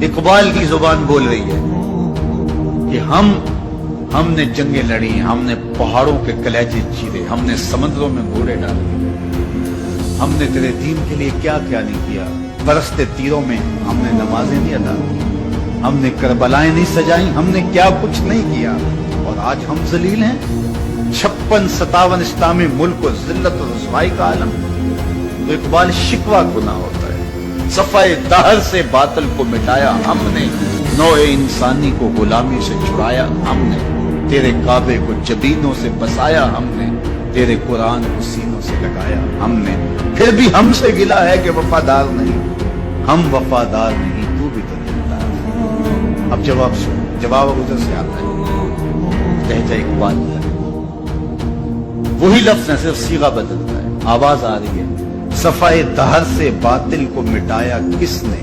इकबाल की जुबान बोल रही है कि हमने जंगें लड़ी, हमने पहाड़ों के कलेजे चीरे, हमने समंदरों में घोड़े डाले, हमने तेरे दीन के लिए क्या क्या नहीं किया। बरसते तीरों में हमने नमाजें नहीं अदा की, हमने करबलाएं नहीं सजाई, हमने क्या कुछ नहीं किया। और आज हम जलील हैं। 56-57 इस्लामी मुल्क को जिल्लत और रुसवाई का आलम। तो इकबाल शिकवा गुनाह होता है। सफाए दहर से बातिल को मिटाया हमने, नौए इंसानी को गुलामी से छुड़ाया हमने, तेरे काबे को जबीनों से बसाया हमने, तेरे कुरान को सीनों से लगाया हमने। फिर भी हमसे गिला है कि वफादार नहीं, हम वफादार नहीं, तू भी तो दिलदार है। अब जवाब उधर से आता है, लहजा इकबाल का वही लफ्ज है, सिर्फ सीगा बदलता है, आवाज आ रही है। सफाए दहर से बातिल को मिटाया किसने,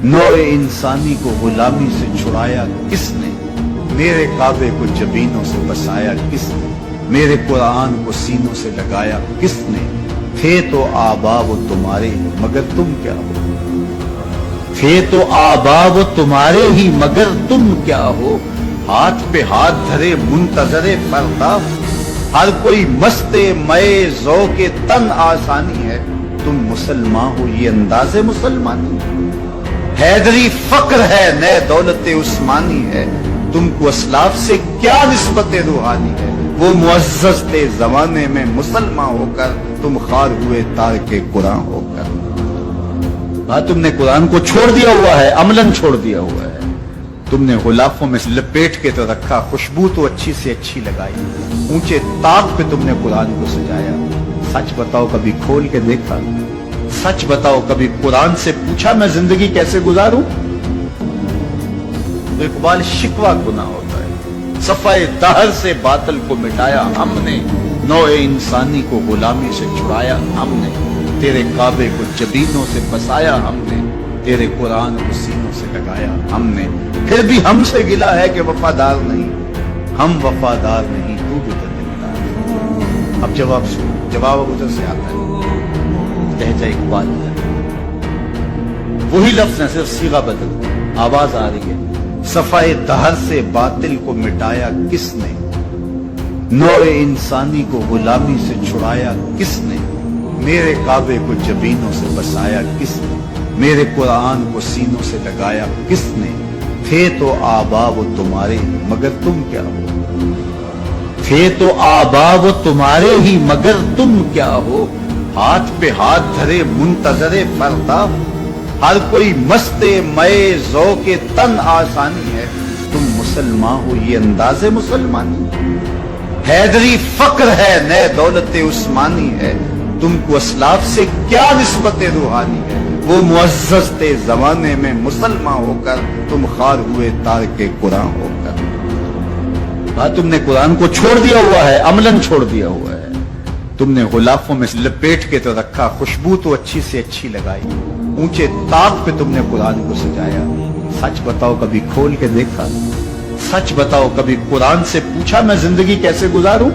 नौए इंसानी को गुलामी से छुड़ाया किसने, मेरे काबे को जबीनों से बसाया किसने, मेरे कुरान को सीनों से लगाया किसने। थे तो आबा वो तुम्हारे मगर तुम क्या हो, थे तो आबा वो तुम्हारे ही मगर तुम क्या हो। हाथ पे हाथ धरे मुंतजरे फरदा, हर कोई मस्ते मए ज़ौक़े तन आसानी है। तुम मुसलमान हो ये अंदाज़े मुसलमानी, हैदरी फक्र है नए दौलत उस्मानी है। तुमको असलाफ से क्या निस्बत रूहानी है, वो मुअज़्ज़ज़ थे ज़माने में मुसलमान होकर, तुम खार हुए तारके कुरान होकर। तुमने कुरान को छोड़ दिया हुआ है, अमलन छोड़ दिया हुआ है। तुमने गुलाफों में लपेट के तो रखा, खुशबू तो अच्छी से अच्छी लगाई, ऊंचे ताक पे तुमने कुरान को सजाया। सच बताओ कभी खोल के देखा, सच बताओ कभी कुरान से पूछा मैं जिंदगी कैसे गुजारूं। तो इकबाल शिकवा गुनाह होता है। सफाए दहर से बातिल को मिटाया हमने, नौए इंसानी को गुलामी से छुड़ाया हमने, तेरे काबे को जबीनों से बसाया हमने, तेरे कुरान को सीनों से लगाया हमने। फिर भी हमसे गिला है कि वफादार नहीं, हम वफादार नहीं, तू भी तो दिलदार है। अब जवाब उधर से आता है, लहजा इकबाल का वही लफ्ज है, सिर्फ सीगा बदलता है, आवाज आ रही है। सफाए दहर से बातिल को मिटाया किसने, नौए इंसानी को गुलामी से छुड़ाया किसने, मेरे काबे को जबीनों से बसाया किसने, मेरे कुरान को सीनों से लगाया किसने। थे तो आबा वो तुम्हारे मगर तुम क्या हो, थे तो आबा वो तुम्हारे ही मगर तुम क्या हो। हाथ पे हाथ धरे मुंतजरे फरदा, हर कोई मस्ते मए ज़ौक़े तन आसानी है। तुम मुसलमान हो ये अंदाज़े मुसलमानी, हैदरी फक्र है नए दौलत उस्मानी है। तुमको असलाफ से क्या निस्बत रूहानी है, वो मुअज़्ज़ज़ थे ज़माने में मुसलमान होकर, तुम खार हुए तारके कुरान होकर। तुमने कुरान को छोड़ दिया हुआ है, अमलन छोड़ दिया हुआ है। तुमने गुलाफों में लपेट के तो रखा, खुशबू तो अच्छी से अच्छी लगाई, ऊंचे ताक पे तुमने कुरान को सजाया। सच बताओ कभी खोल के देखा, सच बताओ कभी कुरान से पूछा मैं जिंदगी कैसे गुजारूं।